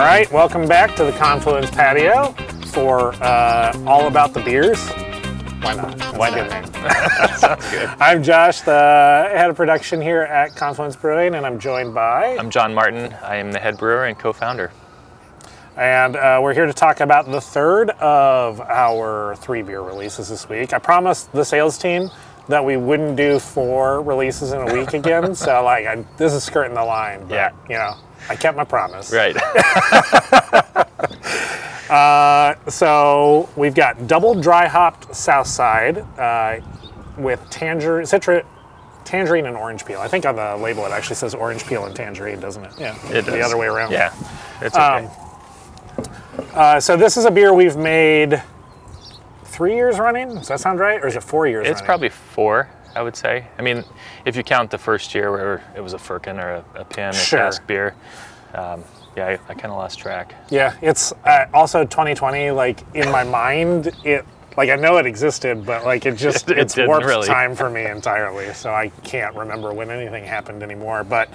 right, welcome back to the Confluence Patio for All About the Beers. Why not? That's Why a good not? name. Sounds good. I'm Josh, the head of production here at Confluence Brewing, and I'm joined by... I'm John Martin. I am the head brewer and co-founder. And we're here to talk about the third of our 3 beer releases this week. I promised the sales team that we wouldn't do 4 releases in a week again, so this is skirting the line. But, Yeah. you know, I kept my promise. Right. So we've got double dry hopped South Side with Citra, tangerine and orange peel. I think on the label it actually says orange peel and tangerine, doesn't it? Yeah, It does. The other way around. Yeah, it's okay. So this is a beer we've made 3 years running. Does that sound right? Or is it 4 years running? It's probably 4, I would say. I mean, if you count the first year where it was a firkin or a pin, Sure. a cask beer. Yeah, I kind of lost track. Yeah, it's also 2020, like in my mind, I know it existed, but it's didn't warped really. time for me entirely, so I can't remember when anything happened anymore. But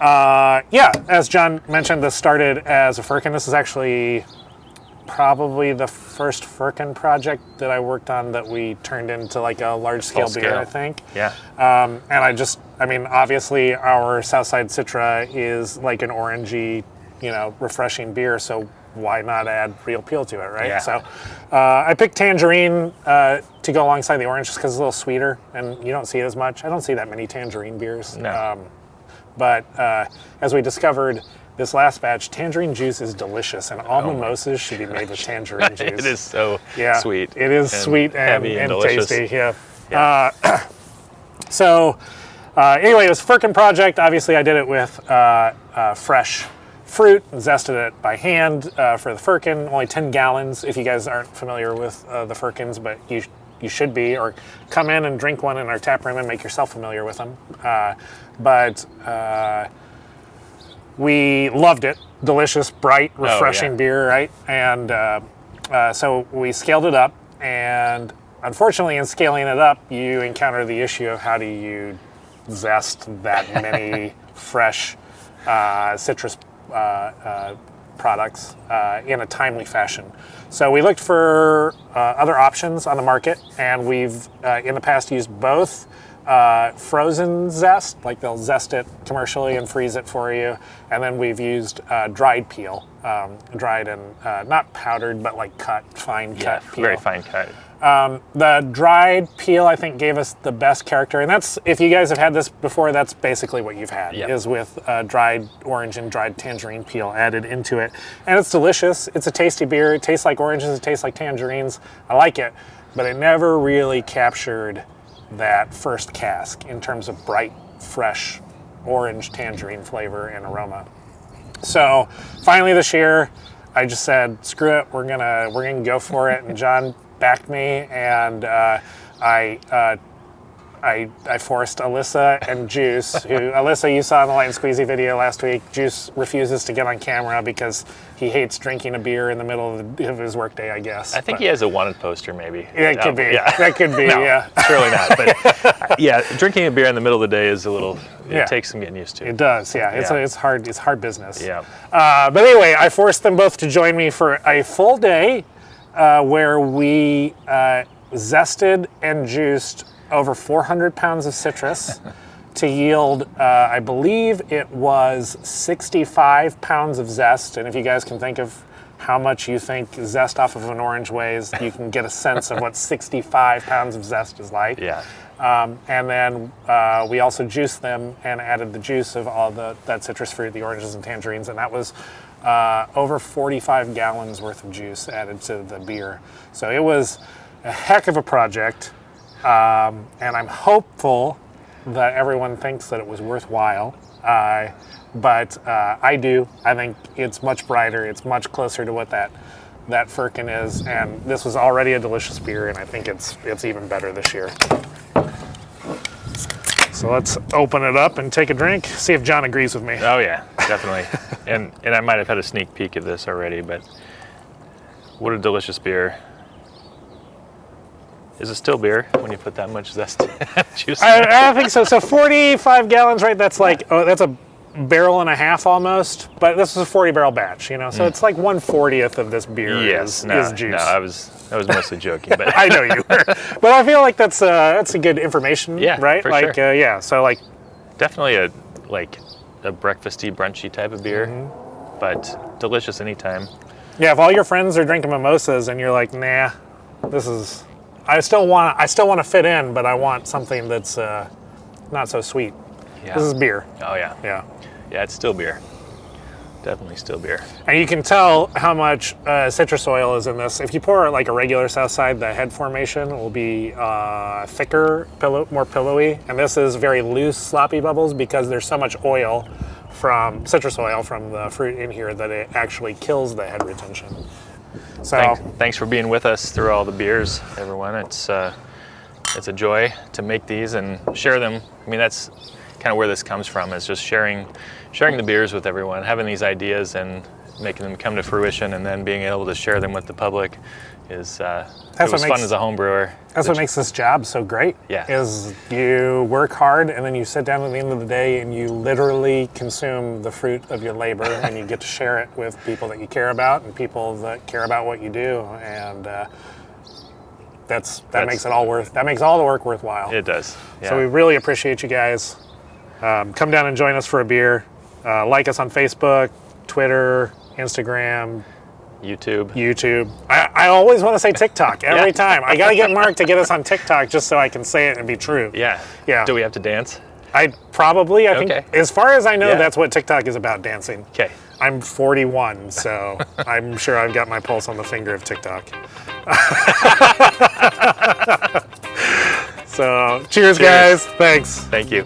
yeah, as John mentioned, this started as a firkin. This is actually probably the first firkin project that I worked on that we turned into like a large-scale Full beer, scale. I think. Yeah. And obviously our South Side Citra is like an orangey, refreshing beer, so why not add real peel to it, right? Yeah. So I picked tangerine to go alongside the orange just because it's a little sweeter, and you don't see it as much. I don't see that many tangerine beers. No. But as we discovered this last batch, tangerine juice is delicious, and all mimosas should be made with tangerine juice. It is so sweet. It is sweet and heavy and delicious. tasty, yeah. Yeah. Anyway, it was a firkin project. Obviously, I did it with fresh fruit, zested it by hand for the firkin. Only 10 gallons, if you guys aren't familiar with the firkins, but you should be, or come in and drink one in our tap room and make yourself familiar with them. We loved it. Delicious, bright, refreshing beer, right? And so we scaled it up, and unfortunately in scaling it up, you encounter the issue of how do you zest that many fresh citrus products in a timely fashion. So we looked for other options on the market, and we've in the past used both frozen zest, like they'll zest it commercially and freeze it for you, and then we've used dried peel, dried and not powdered, but like fine cut peel. Very fine cut. The dried peel, I think, gave us the best character, and that's, if you guys have had this before, that's basically what you've had, is with dried orange and dried tangerine peel added into it. And it's delicious. It's a tasty beer. It tastes like oranges. It tastes like tangerines. I like it, but it never really captured that first cask in terms of bright, fresh orange tangerine flavor and aroma. So finally this year, I just said, screw it, we're gonna go for it, and John backed me, and I forced Alyssa and Juice, who Alyssa you saw in the Light and Squeezy video last week. Juice refuses to get on camera because he hates drinking a beer in the middle of his workday, I guess. I think he has a wanted poster, maybe. Yeah, it could be. Yeah. That could be, No, yeah. Surely not. But yeah, drinking a beer in the middle of the day is a little, it takes some getting used to. It does, yeah. It's hard business. Yeah. But anyway, I forced them both to join me for a full day where we zested and juiced over 400 pounds of citrus to yield, I believe it was 65 pounds of zest. And if you guys can think of how much you think zest off of an orange weighs, you can get a sense of what 65 pounds of zest is like. Yeah. And then we also juiced them and added the juice of all that citrus fruit, the oranges and tangerines, and that was over 45 gallons worth of juice added to the beer. So it was a heck of a project. And I'm hopeful that everyone thinks that it was worthwhile, but I do. I think it's much brighter. It's much closer to what that firkin is, and this was already a delicious beer, and I think it's even better this year. So let's open it up and take a drink. See if John agrees with me. Oh yeah, definitely. and I might have had a sneak peek of this already, but what a delicious beer. Is it still beer when you put that much zest juice in? I think so. So 45 gallons, right? That's like, that's a barrel and a half almost, but this is a 40 barrel batch, you know, so it's like 1/40th of this beer is juice. No, I was mostly joking, but I know you were, but I feel like that's a good information, right? For like, sure. yeah, so like definitely a breakfasty, brunchy type of beer, but delicious anytime. Yeah, if all your friends are drinking mimosas and you're like, nah, I still want to fit in, but I want something that's not so sweet. Yeah. This is beer. Oh yeah. Yeah. Yeah, it's still beer. Definitely still beer. And you can tell how much citrus oil is in this. If you pour like a regular South Side, the head formation will be thicker, more pillowy. And this is very loose, sloppy bubbles because there's so much oil citrus oil from the fruit in here that it actually kills the head retention. So thanks for being with us through all the beers, everyone. It's a joy to make these and share them. I mean, that's kind of where this comes from, is just sharing the beers with everyone, having these ideas and making them come to fruition, and then being able to share them with the public is it was fun as a home brewer. That's what makes this job so great. Yeah. Is you work hard and then you sit down at the end of the day and you literally consume the fruit of your labor and you get to share it with people that you care about and people that care about what you do, and that makes all the work worthwhile. It does. Yeah. So we really appreciate you guys. Come down and join us for a beer. Like us on Facebook, Twitter, Instagram, YouTube. I always want to say TikTok every time. I got to get Mark to get us on TikTok just so I can say it and be true. Yeah. Yeah. Do we have to dance? I think, as far as I know, that's what TikTok is about, dancing. Okay. I'm 41, so I'm sure I've got my pulse on the finger of TikTok. So, cheers, guys. Thanks. Thank you.